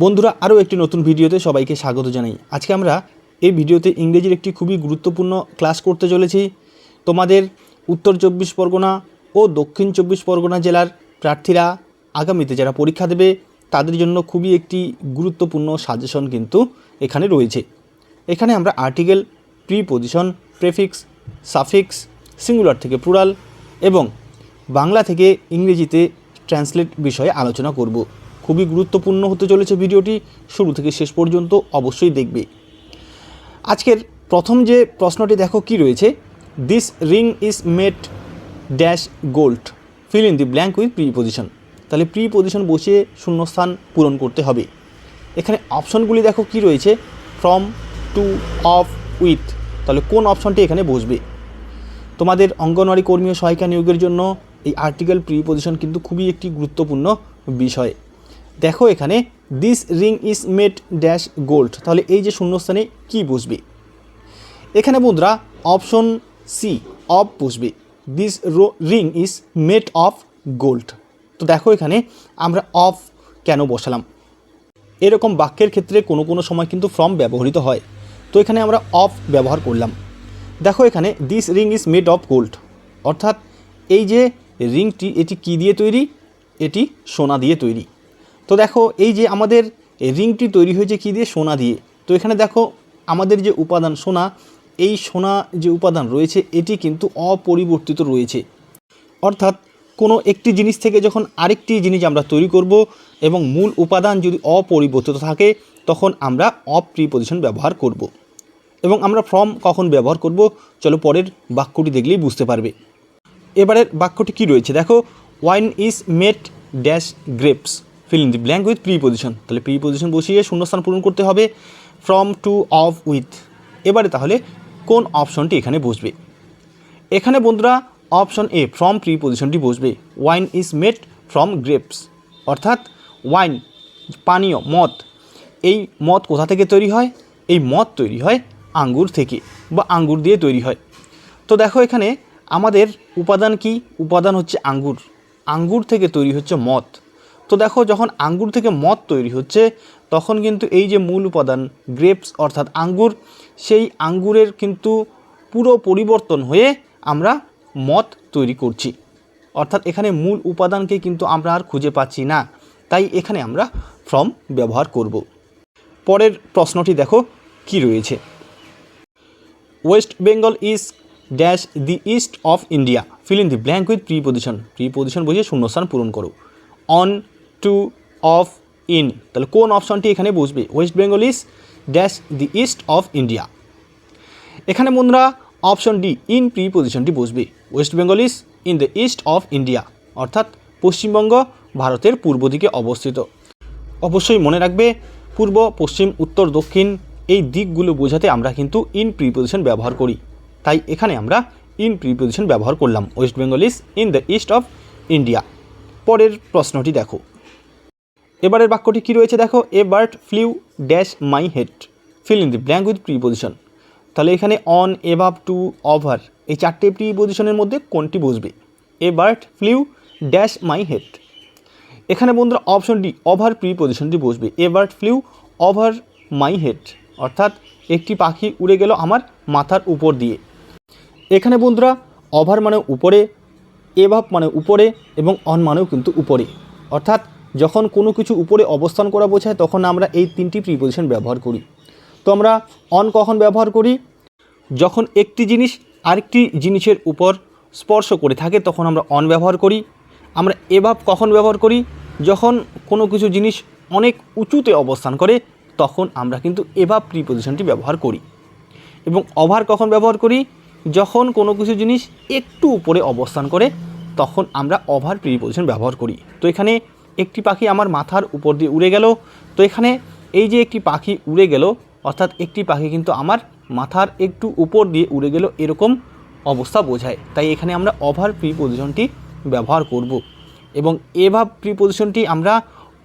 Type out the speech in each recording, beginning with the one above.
বন্ধুরা আরও একটি নতুন ভিডিওতে সবাইকে স্বাগত জানাই। আজকে আমরা এই ভিডিওতে ইংরেজির একটি খুবই গুরুত্বপূর্ণ ক্লাস করতে চলেছি। তোমাদের উত্তর 24 পরগনা ও দক্ষিণ 24 পরগনা জেলার প্রার্থীরা আগামীতে যারা পরীক্ষা দেবে তাদের জন্য খুবই একটি গুরুত্বপূর্ণ সাজেশন কিন্তু এখানে রয়েছে। এখানে আমরা article, preposition, prefix, suffix, singular থেকে প্লুরাল এবং বাংলা থেকে ইংরেজিতে ট্রান্সলেট বিষয়ে আলোচনা করব। খুবই গুরুত্বপূর্ণ হতে চলেছে ভিডিওটি, শুরু থেকে শেষ পর্যন্ত অবশ্যই দেখবে। আজকের প্রথম যে প্রশ্নটি দেখো কি রয়েছে, this ring is made dash gold, feel in the blank with preposition. তাহলে প্রিপোজিশন বসিয়ে শূন্যস্থান পূরণ করতে হবে। এখানে অপশনগুলি দেখো কি রয়েছে, ফ্রম, টু, অফ, উইথ। তাহলে কোন অপশনটি এখানে বসবে? তোমাদের অঙ্গনওয়াড়ি কর্মী ও সহায়িকা নিয়োগের জন্য এই আর্টিকেল প্রিপোজিশন কিন্তু খুবই একটি গুরুত্বপূর্ণ বিষয়। দেখো এখানে this ring is made dash gold, তাহলে এই যে শূন্যস্থানে কি বসবে? এখানে বন্ধুরা অপশন সি, অফ বসবে। This ring is made of gold. তো দেখো এখানে আমরা অফ কেন বসালাম? এরকম বাক্যের ক্ষেত্রে কোনো কোনো সময় কিন্তু ফ্রম ব্যবহৃত হয়, তো এখানে আমরা অফ ব্যবহার করলাম। দেখো এখানে this ring is made of gold, অর্থাৎ এই যে রিংটি এটি কি দিয়ে তৈরি? এটি সোনা দিয়ে তৈরি। তো দেখো এই যে আমাদের রিংটি তৈরি হয়েছে কী দিয়ে? সোনা দিয়ে। তো এখানে দেখো আমাদের যে উপাদান সোনা, এই সোনা যে উপাদান রয়েছে এটি কিন্তু অপরিবর্তিত রয়েছে। অর্থাৎ কোনো একটি জিনিস থেকে যখন আরেকটি জিনিস আমরা তৈরি করব এবং মূল উপাদান যদি অপরিবর্তিত থাকে তখন আমরা অফ প্রিপোজিশন ব্যবহার করব। এবং আমরা ফ্রম কখন ব্যবহার করব? চলো পরের বাক্যটি দেখলেই বুঝতে পারবে। এবারের বাক্যটি কি রয়েছে দেখো, wine is made dash grapes, feel in the blank with preposition. তাহলে প্রিপোজিশন বসিয়ে শূন্যস্থান পূরণ করতে হবে, ফ্রম, টু, অফ, উইথ। এবারে তাহলে কোন অপশনটি এখানে বসবে? এখানে বন্ধুরা অপশন এ, ফ্রম প্রিপোজিশনটি বসবে। Wine is made from grapes, অর্থাৎ ওয়াইন পানীয় মদ, এই মদ কোথা থেকে তৈরি হয়? এই মদ তৈরি হয় আঙ্গুর থেকে বা আঙ্গুর দিয়ে তৈরি হয়। তো দেখো এখানে আমাদের উপাদান কি? উপাদান হচ্ছে আঙ্গুর, আঙ্গুর থেকে তৈরি হচ্ছে মদ। তো দেখো যখন আঙ্গুর থেকে মদ তৈরি হচ্ছে তখন কিন্তু এই যে মূল উপাদান গ্রেপস অর্থাৎ আঙ্গুর, সেই আঙ্গুরের কিন্তু পুরো পরিবর্তন হয়ে আমরা মদ তৈরি করছি। অর্থাৎ এখানে মূল উপাদানকে কিন্তু আমরা আর খুঁজে পাচ্ছি না, তাই এখানে আমরা ফ্রম ব্যবহার করব। পরের প্রশ্নটি দেখো কি রয়েছে, West Bengal is dash the east of India, fill in the blank with preposition. Preposition বসিয়ে শূন্যস্থান পূরণ করো। On, to, of, in. তাহলে কোন অপশনটি এখানে বসবে? West Bengal is dash the east of India. এখানে বন্ধুরা অপশন ডি, ইন প্রিপোজিশনটি বসবে। West Bengal is in the east of India, অর্থাৎ পশ্চিমবঙ্গ ভারতের পূর্ব দিকে অবস্থিত। অবশ্যই মনে রাখবে পূর্ব, পশ্চিম, উত্তর, দক্ষিণ এই দিকগুলো বোঝাতে আমরা কিন্তু ইন প্রিপোজিশন ব্যবহার করি, তাই এখানে আমরা ইন প্রিপোজিশন ব্যবহার করলাম। West Bengal is in the east of India. পরের প্রশ্নটি দেখো, এবারের বাক্যটি কী রয়েছে দেখো, a bird flew dash my head, fill in the blank with preposition. তাহলে এখানে অন, এভাব, টু, ওভার এই চারটে প্রিপোজিশনের মধ্যে কোনটি বসবে? A bird flew dash my head. এখানে বন্ধুরা অপশন ডি, ওভার প্রিপোজিশনটি বসবে। A bird flew over my head, অর্থাৎ একটি পাখি উড়ে গেল আমার মাথার উপর দিয়ে। এখানে বন্ধুরা ওভার মানে উপরে, এভাব মানে উপরে এবং অন মানেও কিন্তু উপরে। অর্থাৎ যখন কোনো কিছু উপরে অবস্থান করা বোঝায় তখন আমরা এই তিনটি প্রিপোজিশন ব্যবহার করি। তো আমরা অন কখন ব্যবহার করি? যখন একটি জিনিস আরেকটি জিনিসের উপর স্পর্শ করে থাকে তখন আমরা অন ব্যবহার করি। আমরা এভাব কখন ব্যবহার করি? যখন কোনো কিছু জিনিস অনেক উঁচুতে অবস্থান করে তখন আমরা কিন্তু এভাব প্রিপোজিশনটি ব্যবহার করি। এবং ওভার কখন ব্যবহার করি? যখন কোনো কিছু জিনিস একটু উপরে অবস্থান করে তখন আমরা ওভার প্রিপোজিশন ব্যবহার করি। তো এখানে একটি পাখি আমার মাথার উপর দিয়ে উড়ে গেল, তো এখানে এই যে একটি পাখি উড়ে গেল অর্থাৎ একটি পাখি কিন্তু আমার মাথার একটু উপর দিয়ে উড়ে গেল এরকম অবস্থা বোঝায়, তাই এখানে আমরা ওভার প্রিপোজিশনটি ব্যবহার করব। এবং এভাব প্রিপোজিশনটি আমরা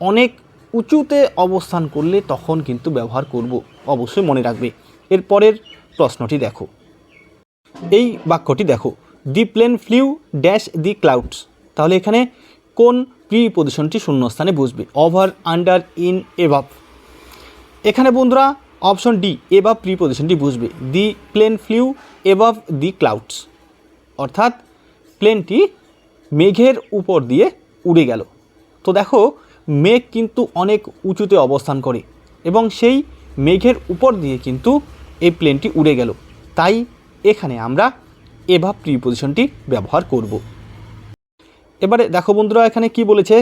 অনেক উঁচুতে অবস্থান করলে তখন কিন্তু ব্যবহার করব, অবশ্যই মনে রাখবে। এরপরের প্রশ্নটি দেখো, এই বাক্যটি দেখো, the plane flew dash the clouds. তাহলে এখানে কোন প্রিপোজিশনটি শূন্যস্থানে বসবে? Over, under, in, above. এখানে বন্ধুরা অপশন ডি এবাভ প্রিপোজিশনটি বুঝবে, the plane flew above the clouds, অর্থাৎ প্লেনটি মেঘের উপর দিয়ে উড়ে গেল। তো দেখো মেঘ কিন্তু অনেক উঁচুতে অবস্থান করে এবং সেই মেঘের উপর দিয়ে কিন্তু এই প্লেনটি উড়ে গেল, তাই এখানে আমরা এভাব প্রিপোজিশনটি ব্যবহার করব। এবারে দেখো বন্ধুরা এখানে কি বলেছে,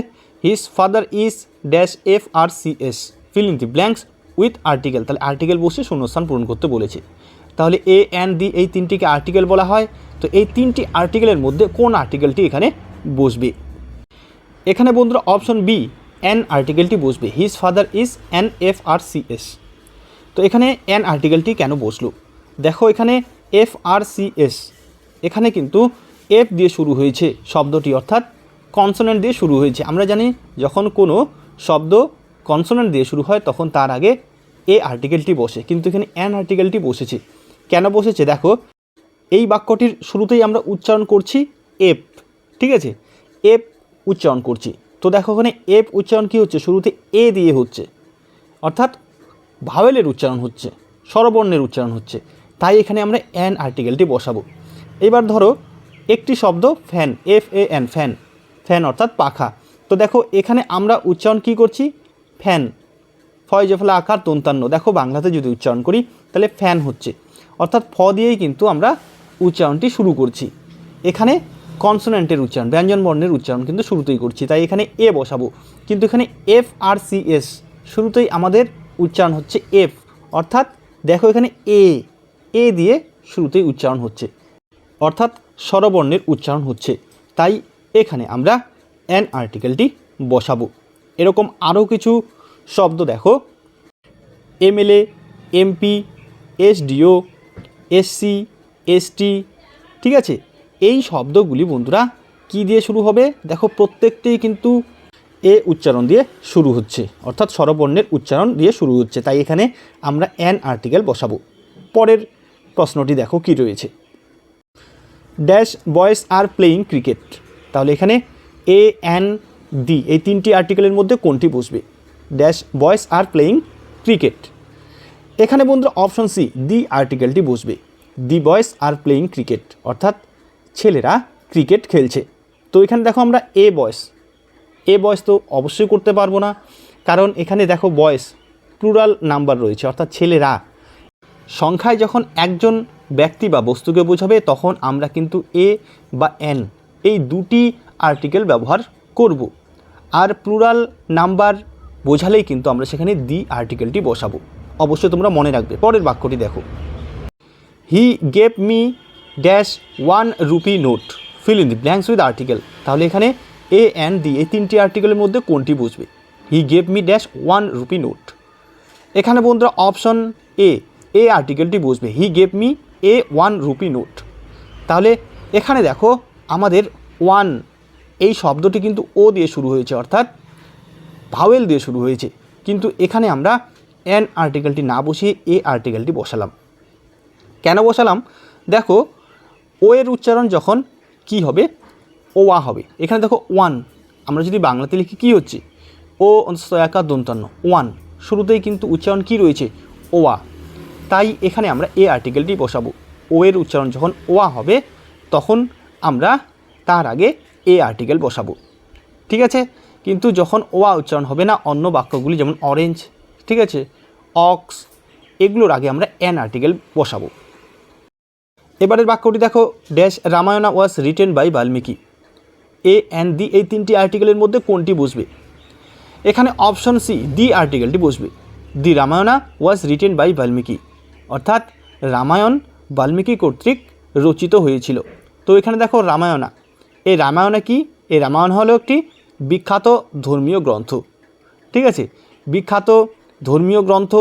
his father is dash FRCS feel in the blanks with article. তাহলে আর্টিকেল বসে শূন্যস্থান পূরণ করতে বলেছে। তাহলে এ অ্যান্ড দি এই তিনটিকে আর্টিকেল বলা হয়। তো এই তিনটি আর্টিকেলের মধ্যে কোন আর্টিকেলটি এখানে বসবে? এখানে বন্ধুরা অপশন বি অ্যান আর্টিকেলটি বসবে, his father is an FRCS। তো এখানে অ্যান আর্টিকেলটি কেন বসলো? দেখো এখানে FRCS, এখানে কিন্তু এফ দিয়ে শুরু হয়েছে শব্দটি, অর্থাৎ কনসোনেন্ট দিয়ে শুরু হয়েছে। আমরা জানি যখন কোনো শব্দ কনসোনেন্ট দিয়ে শুরু হয় তখন তার আগে এ আর্টিকেলটি বসে, কিন্তু এখানে অ্যান আর্টিকেলটি বসেছে। কেন বসেছে? দেখো এই বাক্যটির শুরুতেই আমরা উচ্চারণ করছি এফ, ঠিক আছে, এফ উচ্চারণ করছি। তো দেখো এখানে এফ উচ্চারণ কী হচ্ছে? শুরুতে এ দিয়ে হচ্ছে, অর্থাৎ ভাওয়েলের উচ্চারণ হচ্ছে, স্বরবর্ণের উচ্চারণ হচ্ছে, তাই এখানে আমরা অ্যান আর্টিকেলটি বসাবো। এবার ধরো একটি শব্দ ফ্যান, FAN, ফ্যান, ফ্যান অর্থাৎ পাখা। তো দেখো এখানে আমরা উচ্চারণ কী করছি? ফ্যান, ফয় জফলা আকার দন্তান্ন। দেখো বাংলাতে যদি উচ্চারণ করি তাহলে ফ্যান হচ্ছে, অর্থাৎ ফ দিয়েই কিন্তু আমরা উচ্চারণটি শুরু করছি। এখানে কনসোনেন্টের উচ্চারণ, ব্যঞ্জন বর্ণের উচ্চারণ কিন্তু শুরুতেই করছি, তাই এখানে এ বসাবো। কিন্তু এখানে FRCS শুরুতেই আমাদের উচ্চারণ হচ্ছে এফ, অর্থাৎ দেখো এখানে এ দিয়ে শুরুতেই উচ্চারণ হচ্ছে, অর্থাৎ স্বরবর্ণের উচ্চারণ হচ্ছে, তাই এখানে আমরা অ্যান আর্টিকেলটি বসাবো। এরকম আরও কিছু শব্দ দেখো, MLA, MP, SDO, SC, ST, ঠিক আছে, এই শব্দগুলি বন্ধুরা কি দিয়ে শুরু হবে? দেখো প্রত্যেকটিই কিন্তু এ উচ্চারণ দিয়ে শুরু হচ্ছে, অর্থাৎ স্বরবর্ণের উচ্চারণ দিয়ে শুরু হচ্ছে, তাই এখানে আমরা অ্যান আর্টিকেল বসাবো। পরের প্রশ্নটি দেখো কি রয়েছে, dash boys are playing cricket. তাহলে এখানে এ অ্যান দি এই তিনটি আর্টিকেলের মধ্যে কোনটি বসবে? Dash boys are playing cricket. এখানে বন্ধুরা অপশন সি দি আর্টিকেলটি বসবে, the boys are playing cricket, অর্থাৎ ছেলেরা ক্রিকেট খেলছে। তো এখানে দেখো আমরা এ বয়েস তো অবশ্যই করতে পারবো না, কারণ এখানে দেখো বয়েস প্লুরাল নাম্বার রয়েছে, অর্থাৎ ছেলেরা। সংখ্যায় যখন একজন ব্যক্তি বা বস্তুকে বোঝাবে তখন আমরা কিন্তু এ বা এন এই দুটি আর্টিকেল ব্যবহার করব, আর প্লুরাল নাম্বার বোঝালেই কিন্তু আমরা সেখানে দি আর্টিকেলটি বসাবো। অবশ্যই তোমরা মনে রাখবে। পরের বাক্যটি দেখো, he gave me dash 1 rupee note feel in the blanks with article. তাহলে এখানে এ অ্যান্ড দি এই তিনটি আর্টিকেলের মধ্যে কোনটি বসবে? He gave me dash 1 rupee note. এখানে বন্ধুরা অপশন এ আর্টিকেলটি বসবে, he gave me a 1 rupee note. তাহলে এখানে দেখো আমাদের 1 এই শব্দটি কিন্তু ও দিয়ে শুরু হয়েছে, অর্থাৎ ভাওয়েল দিয়ে শুরু হয়েছে, কিন্তু এখানে আমরা অ্যান আর্টিকেলটি না বসিয়ে এ আর্টিকেলটি বসালাম। কেন বসালাম? দেখো ও এর উচ্চারণ যখন কি হবে? ওয়া হবে। এখানে দেখো 1, আমরা যদি বাংলাতে লিখি কি হচ্ছে? ও একা দন্তান্ন 1, শুরুতেই কিন্তু উচ্চারণ কি রয়েছে? ওয়া, তাই এখানে আমরা এ আর্টিকেলটি বসাবো। ও এর উচ্চারণ যখন ওয়া হবে তখন আমরা তার আগে এ আর্টিকেল বসাবো, ঠিক আছে। কিন্তু যখন ওয়া উচ্চারণ হবে না, অন্য বাক্যগুলি যেমন অরেঞ্জ, ঠিক আছে, অক্স, এগুলোর আগে আমরা অ্যান আর্টিকেল বসাবো। এবারের বাক্যটি দেখো, dash Ramayana was written by Valmiki. A and the এই তিনটি আর্টিকেলের মধ্যে কোনটি বসবে? এখানে অপশন সি দি আর্টিকেলটি বসবে, the Ramayana was written by Valmiki, অর্থাৎ রামায়ণ বাল্মীকি কর্তৃক রচিত হয়েছিল। তো এখানে দেখো রামায়ণা, এই রামায়ণা কি? এই রামায়ণ হলো একটি বিখ্যাত ধর্মীয় গ্রন্থ, ঠিক আছে, বিখ্যাত ধর্মীয় গ্রন্থ।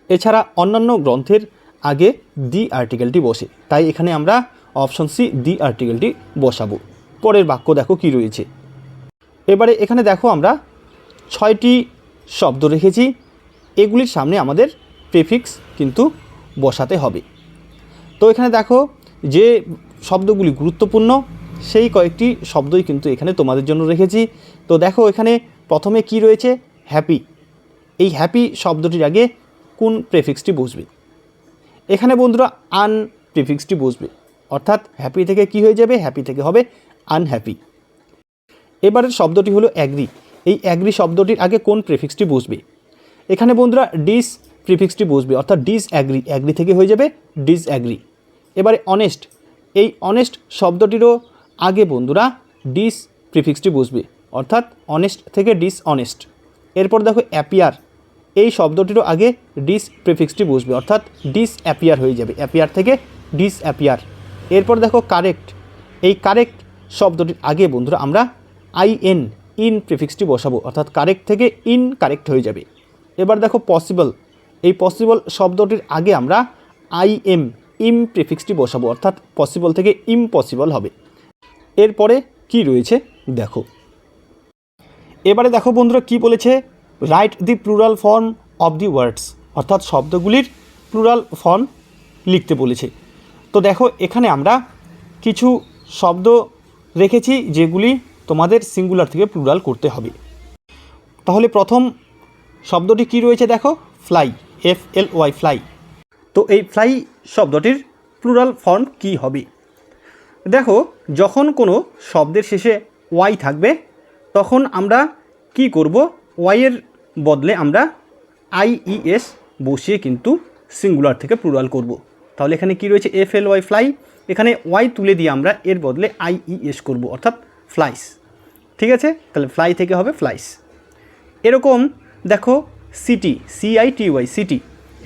এছাড়া অন্যান্য গ্রন্থের আগে দি আর্টিকেলটি বসে, তাই এখানে আমরা অপশন সি দি আর্টিকেলটি বসাবো। পরের বাক্য দেখো কি রয়েছে। এবারে এখানে দেখো আমরা 6টি শব্দ রেখেছি, এগুলির সামনে আমাদের প্রেফিক্স কিন্তু বসাতে হবে। তো এখানে দেখো যে শব্দগুলি গুরুত্বপূর্ণ সেই কয়েকটি শব্দই কিন্তু এখানে তোমাদের জন্য রেখেছি। তো দেখো এখানে প্রথমে কি রয়েছে? হ্যাপি। এই হ্যাপি শব্দটির আগে কোন প্রেফিক্সটি বসবে? এখানে বন্ধুরা আন প্রিফিক্সটি বসবে, অর্থাৎ হ্যাপি থেকে কি হয়ে যাবে? হ্যাপি থেকে হবে আনহ্যাপি। এবারের শব্দটি হলো অ্যাগ্রি। এই অ্যাগ্রি শব্দটির আগে কোন প্রিফিক্সটি বসবে? এখানে বন্ধুরা ডিস প্রিফিক্সটি বসবে, অর্থাৎ ডিস অ্যাগ্রি, অ্যাগ্রি থেকে হয়ে যাবে ডিস অ্যাগ্রি। এবারে অনেস্ট, এই অনেস্ট শব্দটিরও আগে বন্ধুরা ডিস প্রিফিক্সটি বসবে, অর্থাৎ অনেস্ট থেকে ডিস অনেস্ট। এরপর দেখো অ্যাপিয়ার, এই শব্দটিরও আগে ডিস প্রিফিক্সটি বসবে, অর্থাৎ ডিস অ্যাপিয়ার হয়ে যাবে, অ্যাপিয়ার থেকে ডিস অ্যাপিয়ার। এরপর দেখো কারেক্ট, এই কারেক্ট শব্দটির আগে বন্ধুরা আমরা আইএন, ইন প্রিফিক্সটি বসাবো, অর্থাৎ কারেক্ট থেকে ইন কারেক্ট হয়ে যাবে। এবার দেখো পসিবল, এই পসিবল শব্দটির আগে আমরা আইএম, ইম প্রিফিক্সটি বসাবো, অর্থাৎ পসিবল থেকে ইম্পসিবল হবে। এরপরে কি রয়েছে দেখো। এবারে দেখো বন্ধুরা কি বলেছে, write the plural form of the words, অর্থাৎ শব্দগুলির প্লুরাল ফর্ম লিখতে বলেছে। তো দেখো এখানে আমরা কিছু শব্দ রেখেছি যেগুলি তোমাদের সিঙ্গুলার থেকে প্লুরাল করতে হবে। তাহলে প্রথম শব্দটি কি রয়েছে দেখো, ফ্লাই, FLY, ফ্লাই। তো এই ফ্লাই শব্দটির প্লুরাল ফর্ম কি হবে? দেখো যখন কোনো শব্দের শেষে ওয়াই থাকবে তখন আমরা কি করব, ওয়াইয়ের বদলে আমরা IES বসিয়ে কিন্তু সিঙ্গুলার থেকে প্লুরাল করব। তাহলে এখানে কি রয়েছে, FLY, ফ্লাই, এখানে ওয়াই তুলে দিয়ে আমরা এর বদলে IES করব, অর্থাৎ ফ্লাইস। ঠিক আছে, তাহলে ফ্লাই থেকে হবে ফ্লাইস। এরকম দেখো সিটি, CITY, সিটি,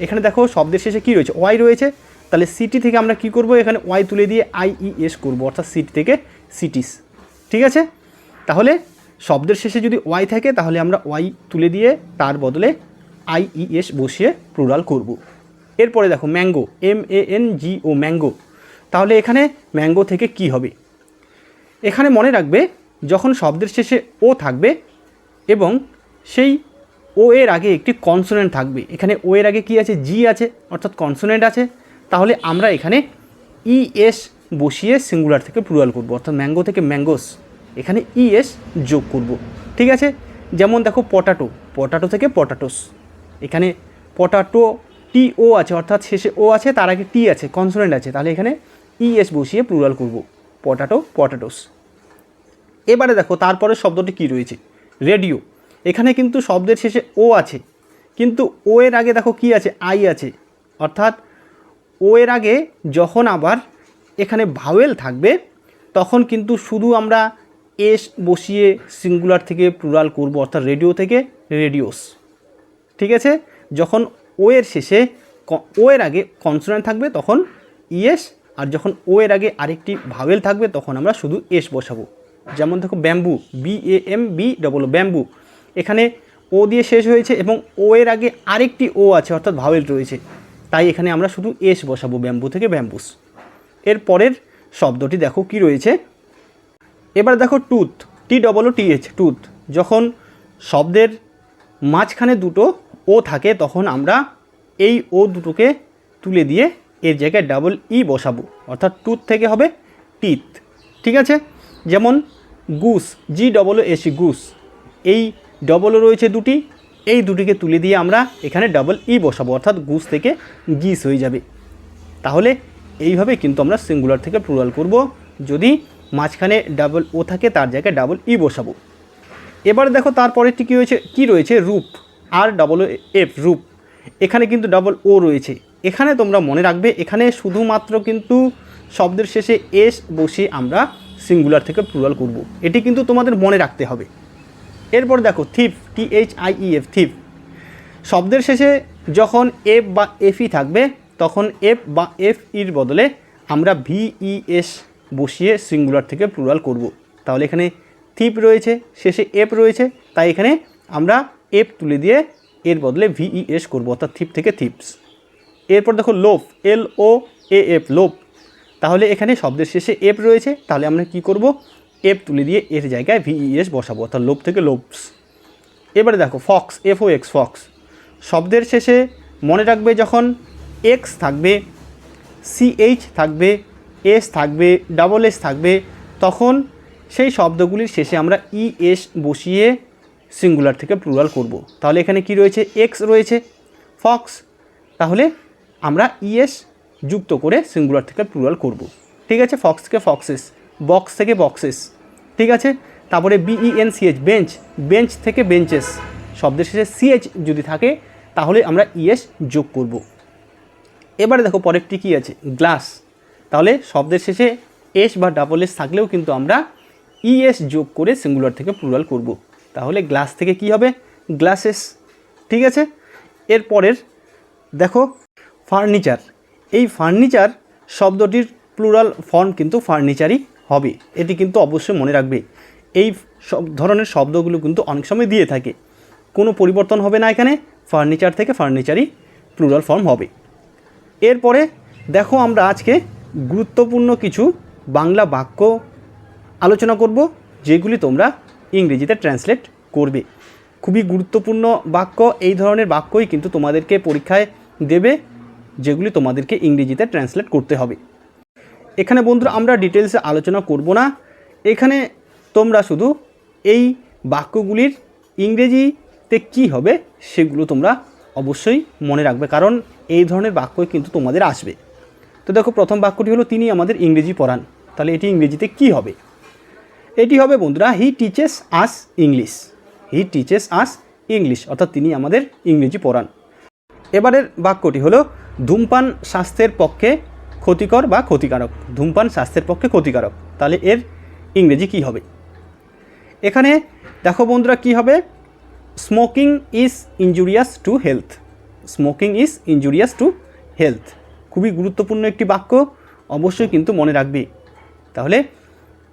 এখানে দেখো শব্দের শেষে কি রয়েছে, ওয়াই রয়েছে, তাহলে সিটি থেকে আমরা কি করব, এখানে ওয়াই তুলে দিয়ে IES করব, অর্থাৎ সিটি থেকে সিটিস। ঠিক আছে, তাহলে শব্দের শেষে যদি ওয়াই থাকে তাহলে আমরা ওয়াই তুলে দিয়ে তার বদলে IES বসিয়ে প্লুরাল করব। এরপরে দেখো ম্যাঙ্গো, MANGO, ম্যাঙ্গো, তাহলে এখানে ম্যাঙ্গো থেকে কি হবে? এখানে মনে রাখবে যখন শব্দের শেষে ও থাকবে এবং সেই ও এর আগে একটি কনসোনেন্ট থাকবে, এখানে ও এর আগে কি আছে, জি আছে, অর্থাৎ কনসোনেন্ট আছে, তাহলে আমরা এখানে ES বসিয়ে সিঙ্গুলার থেকে প্লুরাল করব, অর্থাৎ ম্যাঙ্গো থেকে ম্যাঙ্গোস, এখানে ES যোগ করব। ঠিক আছে, যেমন দেখো পটাটো, পটাটো থেকে পটাটোস, এখানে পটাটো TO আছে, অর্থাৎ শেষে ও আছে তার আগে টি আছে, কনসোনেন্ট আছে, তাহলে এখানে ES বসিয়ে প্লুরাল করব, পটাটো, পটাটোস। এবারে দেখো তারপরে শব্দটি কি রয়েছে, রেডিও, এখানে কিন্তু শব্দের শেষে ও আছে কিন্তু ও এর আগে দেখো কি আছে, আই আছে, অর্থাৎ ও এর আগে যখন আবার এখানে ভাওয়েল থাকবে তখন কিন্তু শুধু আমরা এস বসিয়ে সিঙ্গুলার থেকে প্লুরাল করব, অর্থাৎ রেডিও থেকে রেডিওস। ঠিক আছে, যখন ও এর শেষে ও এর আগে কনসোনেন্ট থাকবে তখন ইএস, আর যখন ও এর আগে আরেকটি ভাওয়েল থাকবে তখন আমরা শুধু এস বসাবো। যেমন দেখো ব্যাম্বু, BAMBO, ব্যাম্বু, এখানে ও দিয়ে শেষ হয়েছে এবং ও এর আগে আরেকটি ও আছে, অর্থাৎ ভাওয়েল রয়েছে, তাই এখানে আমরা শুধু এস বসাবো, ব্যাম্বু থেকে ব্যাম্বুস। এর পরের শব্দটি দেখো কি রয়েছে, এবার দেখো টুথ, TOOTH, টুথ, যখন শব্দের মাঝখানে দুটো ও থাকে তখন আমরা এই ও দুটোকে তুলে দিয়ে এর জায়গায় EE বসাবো, অর্থাৎ টুথ থেকে হবে টিথ। ঠিক আছে, যেমন গুস, GOOS, গুস, এই ডবল রয়েছে দুটি, এই দুটিকে তুলে দিয়ে আমরা এখানে EE বসাবো, অর্থাৎ গুস থেকে গিস হয়ে যাবে। তাহলে এইভাবে কিন্তু আমরা সিঙ্গুলার থেকে প্লুরাল করব, যদি মাঝখানে ও থাকে তার জায়গায় EE বসাবো। এবার দেখো তারপরেরটি কী রয়েছে, রূপ, ROOF, রূপ, এখানে কিন্তু ও রয়েছে, এখানে তোমরা মনে রাখবে এখানে শুধুমাত্র কিন্তু শব্দের শেষে এস বসিয়ে আমরা সিঙ্গুলার থেকে প্লুরাল করব, এটি কিন্তু তোমাদের মনে রাখতে হবে। এরপর দেখো থিফ, THIEF, থিফ, শব্দের শেষে যখন এফ বা এফই থাকবে তখন এফ বা এর বদলে আমরা VES বসিয়ে সিঙ্গুলার থেকে প্লুরাল করব। তাহলে এখানে থিপ রয়েছে, শেষে এফ রয়েছে, তাই এখানে আমরা এফ তুলে দিয়ে এর বদলে VES করব, অর্থাৎ থিপ থেকে থিপস। এরপর দেখো লোফ, LOAF, লোফ, তাহলে এখানে শব্দের শেষে এফ রয়েছে, তাহলে আমরা কি করব, এফ তুলে দিয়ে এর জায়গায় VES বসাবো, অর্থাৎ লোফ থেকে লোফস। এবারে দেখো ফক্স, FOX, ফক্স, শব্দের শেষে মনে রাখবে যখন এক্স থাকবে, CH থাকবে, এস থাকবে, S থাকবে, তখন সেই শব্দগুলির শেষে আমরা ES বসিয়ে সিঙ্গুলার থেকে প্লুরাল করব। তাহলে এখানে কি রয়েছে, এক্স রয়েছে, ফক্স, তাহলে আমরা ইএস যুক্ত করে সিঙ্গুলার থেকে প্লুরাল করব। ঠিক আছে, ফক্স থেকে ফক্সেস, বক্স থেকে বক্সেস। ঠিক আছে, তারপরে BENCH বেঞ্চ, বেঞ্চ থেকে বেঞ্চেস, শব্দের শেষে CH যদি থাকে তাহলে আমরা ইএস যোগ করব। এবারে দেখো পরেরটি কী আছে, গ্লাস। তাহলে শব্দের শেষে এস বা ডাবল এস থাকলেও কিন্তু আমরা ইএস যোগ করে সিঙ্গুলার থেকে প্লুরাল করব। তাহলে গ্লাস থেকে কি হবে, গ্লাসেস। ঠিক আছে, এরপরের দেখো ফার্নিচার। এই ফার্নিচার শব্দটির প্লুরাল ফর্ম কিন্তু ফার্নিচারই হবে, এটি কিন্তু অবশ্যই মনে রাখবে। এই সব ধরনের শব্দগুলো কিন্তু অনেক সময় দিয়ে থাকে, কোনো পরিবর্তন হবে না এখানে, ফার্নিচার থেকে ফার্নিচারই প্লুরাল ফর্ম হবে। এরপরে দেখো আমরা আজকে গুরুত্বপূর্ণ কিছু বাংলা বাক্য আলোচনা করব, যেগুলি তোমরা ইংরেজিতে ট্রান্সলেট করবে। খুবই গুরুত্বপূর্ণ বাক্য, এই ধরনের বাক্যই কিন্তু তোমাদেরকে পরীক্ষায় দেবে, যেগুলি তোমাদেরকে ইংরেজিতে ট্রান্সলেট করতে হবে। এখানে বন্ধুরা আমরা ডিটেলসে আলোচনা করব না, এখানে তোমরা শুধু এই বাক্যগুলির ইংরেজিতে কি হবে সেগুলো তোমরা অবশ্যই মনে রাখবে, কারণ এই ধরনের বাক্যই কিন্তু তোমাদের আসবে। তো দেখো প্রথম বাক্যটি হলো তিনি আমাদের ইংরেজি পড়ান। তাহলে এটি ইংরেজিতে কি হবে, এটি হবে বন্ধুরা he teaches us English. He teaches us English, অর্থাৎ তিনি আমাদের ইংরেজি পড়ান। এবারের বাক্যটি হলো ধূমপান স্বাস্থ্যের পক্ষে ক্ষতিকর বা ক্ষতিকারক। ধূমপান স্বাস্থ্যের পক্ষে ক্ষতিকারক, তাহলে এর ইংরেজি কি হবে? এখানে দেখো বন্ধুরা কি হবে, smoking is injurious to health. Smoking is injurious to health, খুবই গুরুত্বপূর্ণ একটি বাক্য, অবশ্যই কিন্তু মনে রাখবে। তাহলে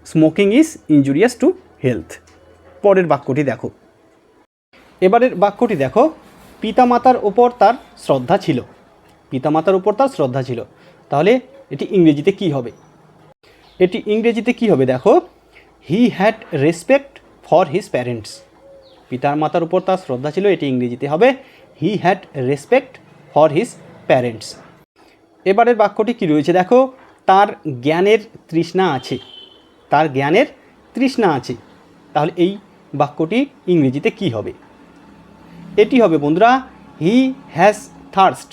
smoking is injurious to health. পরের বাক্যটি দেখো, এবারের বাক্যটি দেখো পিতামাতার ওপর তার শ্রদ্ধা ছিল। পিতামাতার উপর তার শ্রদ্ধা ছিল, তাহলে এটি ইংরেজিতে কি হবে? এটি ইংরেজিতে কি হবে দেখো, he had respect for his parents. পিতার মাতার উপর তার শ্রদ্ধা ছিল, এটি ইংরেজিতে হবে he had respect for his parents. এবারের বাক্যটি কি রয়েছে দেখো, তার জ্ঞানের তৃষ্ণা আছে। তার জ্ঞানের তৃষ্ণা আছে, তাহলে এই বাক্যটি ইংরেজিতে কি হবে? এটি হবে বন্ধুরা he has thirst.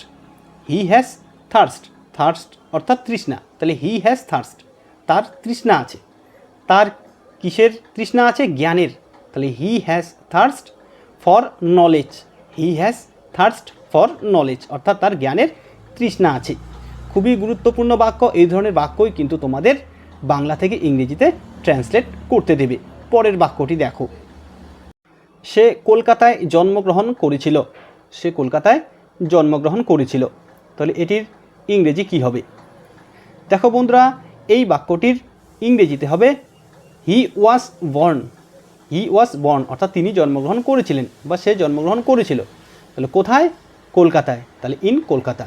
He has thirst, thirst অর্থাৎ তৃষ্ণা, তাহলে হি হ্যাজ থার্স্ট, তার তৃষ্ণা আছে। তার কিসের তৃষ্ণা আছে? জ্ঞানের, তাহলে he has thirst for knowledge. He has thirst for knowledge, অর্থাৎ তার জ্ঞানের তৃষ্ণা আছে। খুবই গুরুত্বপূর্ণ বাক্য, এই ধরনের বাক্যই কিন্তু তোমাদের বাংলা থেকে ইংরেজিতে ট্রান্সলেট করতে দেবে। পরের বাক্যটি দেখো, সে কলকাতায় জন্মগ্রহণ করেছিল। সে কলকাতায় জন্মগ্রহণ করেছিল, তাহলে এটির ইংরেজি কি হবে? দেখো বন্ধুরা এই বাক্যটির ইংরেজিতে হবে he was born. He was born, অর্থাৎ তিনি জন্মগ্রহণ করেছিলেন বা সে জন্মগ্রহণ করেছিল। তাহলে কোথায়? কলকাতায়, তাহলে in Kolkata.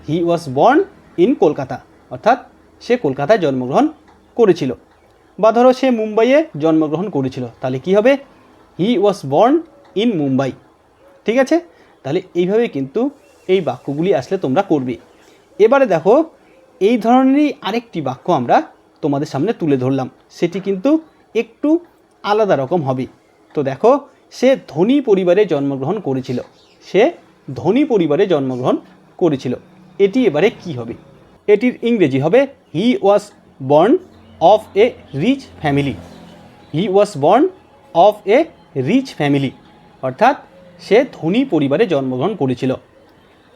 He was born in Kolkata, অর্থাৎ সে কলকাতায় জন্মগ্রহণ করেছিল। বা ধরো সে মুম্বাইয়ে জন্মগ্রহণ করেছিল, তাহলে কি হবে? He was born in Mumbai. ঠিক আছে, তাহলে এইভাবে কিন্তু এই বাক্যগুলি আসলে তোমরা করবে। এবারে দেখো এই ধরনেরই আরেকটি বাক্য আমরা তোমাদের সামনে তুলে ধরলাম, সেটি কিন্তু একটু আলাদা রকম হবে। তো দেখো সে ধনী পরিবারে জন্মগ্রহণ করেছিল। সে ধনী পরিবারে জন্মগ্রহণ করেছিল, এটি এবারে কি হবে? এটির ইংরেজি হবে he was born of a rich family. He was born of a rich family, অর্থাৎ সে ধনী পরিবারে জন্মগ্রহণ করেছিল।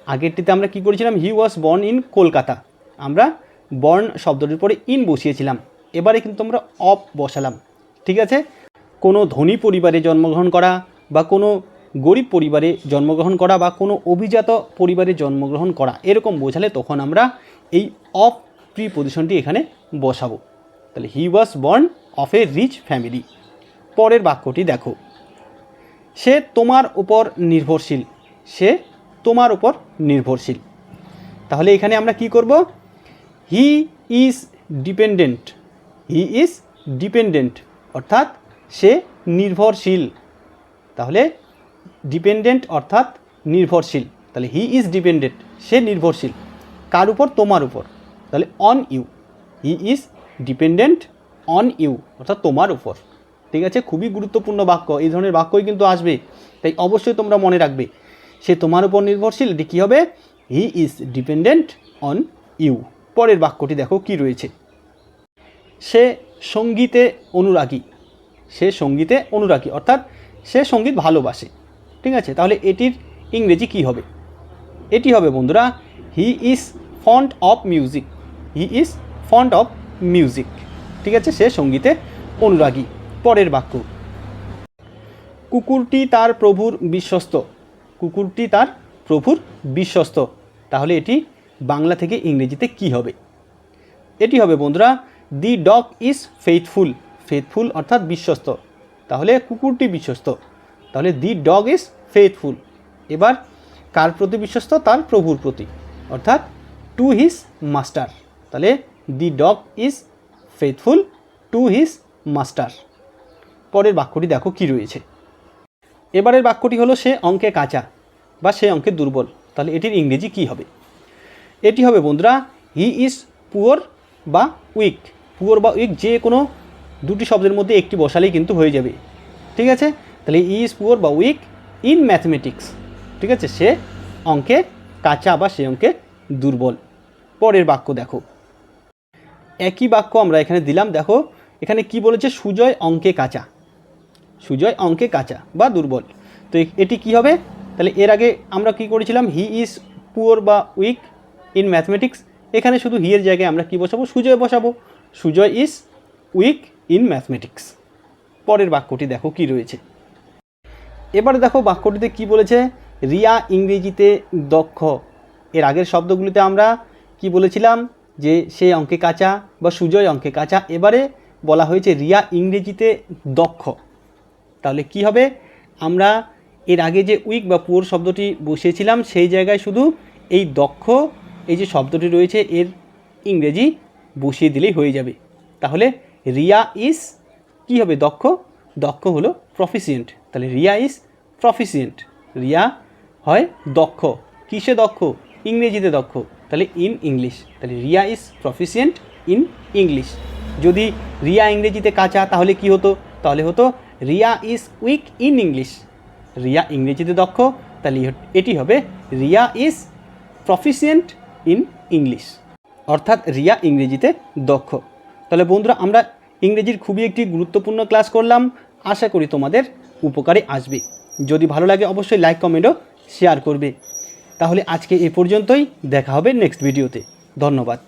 আগেরটিতে আমরা কি করেছিলাম? হি ওয়াজ বর্ন ইন কলকাতা, আমরা বর্ন শব্দটির পরে ইন বসিয়েছিলাম, এবারে কিন্তু আমরা অফ বসালাম। ঠিক আছে, কোনো ধনী পরিবারে জন্মগ্রহণ করা বা কোনো গরিব পরিবারে জন্মগ্রহণ করা বা কোনো অভিজাত পরিবারে জন্মগ্রহণ করা এরকম বোঝালে তখন আমরা এই অফ প্রিপজিশনটি এখানে বসাবো। তাহলে he was born of a rich family. পরের বাক্যটি দেখো, সে তোমার উপর নির্ভরশীল। সে তোমার উপর নির্ভরশীল, তাহলে এখানে আমরা কি করব? হি is dependent. He is dependent, অর্থাৎ সে নির্ভরশীল। তাহলে ডিপেন্ডেন্ট অর্থাৎ নির্ভরশীল, তাহলে হি ইজ ডিপেন্ডেন্ট, সে নির্ভরশীল কার উপর? তোমার উপর, তাহলে on you. He is dependent on you, অর্থাৎ তোমার উপর। ঠিক আছে, খুবই গুরুত্বপূর্ণ বাক্য, এই ধরনের বাক্যই কিন্তু আসবে, তাই অবশ্যই তোমরা মনে রাখবে। সে তোমার উপর নির্ভরশীল, এটি কী হবে? He is dependent on you. পরের বাক্যটি দেখো কি রয়েছে, সে সঙ্গীতে অনুরাগী। সে সঙ্গীতে অনুরাগী অর্থাৎ সে সঙ্গীত ভালোবাসে। ঠিক আছে, তাহলে এটির ইংরেজি কি হবে? এটি হবে বন্ধুরা he is fond of music. He is fond of music. ঠিক আছে, সে সঙ্গীতে অনুরাগী। পরের বাক্য, কুকুরটি তার প্রভুর বিশ্বস্ত। কুকুরটি তার প্রভুর বিশ্বস্ত। তাহলে এটি বাংলা থেকে ইংরেজিতে কি হবে? এটি হবে বন্ধুরা দি ডগ ইজ ফেথফুল। ফেথফুল অর্থাৎ বিশ্বস্ত, তাহলে কুকুরটি বিশ্বস্ত, তাহলে দি ডগ ইজ ফেথফুল। এবার কার প্রতি বিশ্বস্ত? তার প্রভুর প্রতি, অর্থাৎ টু হিজ মাস্টার। তাহলে the dog is faithful to his master. পরের বাক্যটি দেখো কি রয়েছে, এবারের বাক্যটি হলো সে অঙ্কে কাঁচা বা সে অঙ্কে দুর্বল। তাহলে এটির ইংরেজি কি হবে? এটি হবে বন্ধুরা হি ইজ পুয়ার বা উইক। পুয়ার বা উইক যে কোনো দুটি শব্দের মধ্যে একটি বসালেই কিন্তু হয়ে যাবে। ঠিক আছে, তাহলে হি ইজ পুয়ার বা উইক ইন ম্যাথমেটিক্স। ঠিক আছে, সে অঙ্কে কাঁচা বা সে অঙ্কে দুর্বল। পরের বাক্য দেখো, একই বাক্য আমরা এখানে দিলাম। দেখো এখানে কি বলেছে, সুজয় অঙ্কে কাঁচা। সুজয় অঙ্কে কাঁচা বা দুর্বল। তো এটি কি হবে? তাহলে এর আগে আমরা কি করেছিলাম, হি ইজ পুয়ার বা উইক ইন ম্যাথমেটিক্স। এখানে শুধু হি এর জায়গায় আমরা কি বসাবো? সুজয় বসাবো। Sujoy is weak in mathematics. পরের বাক্যটি দেখো কি রয়েছে, এবারে দেখো বাক্যটিতে কি বলেছে, রিয়া ইংরেজিতে দক্ষ। এর আগের শব্দগুলিতে আমরা কি বলেছিলাম যে সে অঙ্কে কাঁচা বা সুজয় অঙ্কে কাঁচা। এবারে বলা হয়েছে রিয়া ইংরেজিতে দক্ষ। তাহলে কি হবে? আমরা এর আগে যে উইক বা পুয়ার শব্দটি বসিয়েছিলাম সেই জায়গায় শুধু এই দক্ষ এই যে শব্দটি রয়েছে এর ইংরেজি বসিয়ে দিলেই হয়ে যাবে। তাহলে রিয়া ইজ কি হবে? দক্ষ। দক্ষ হলো প্রফিসিয়েন্ট। তাহলে রিয়া ইজ প্রফিসিয়েন্ট। রিয়া হয় দক্ষ। কিসে দক্ষ? ইংরেজিতে দক্ষ। তাহলে ইন ইংলিশ। তাহলে Riya is proficient in English. যদি রিয়া ইংরেজিতে কাঁচা তাহলে কি হতো? তাহলে হতো Riya is weak in English. Riya ইংরেজিতে দক্ষ, তাহলে এটি হবে Riya is proficient in English, অর্থাৎ রিয়া ইংরেজিতে দক্ষ। তাহলে বন্ধুরা আমরা ইংরেজির খুবই একটি গুরুত্বপূর্ণ ক্লাস করলাম। আশা করি তোমাদের উপকারে আসবে। যদি ভালো লাগে অবশ্যই লাইক কমেন্টও শেয়ার করবে। তাহলে আজকে এ পর্যন্তই, দেখা হবে নেক্সট ভিডিওতে। ধন্যবাদ।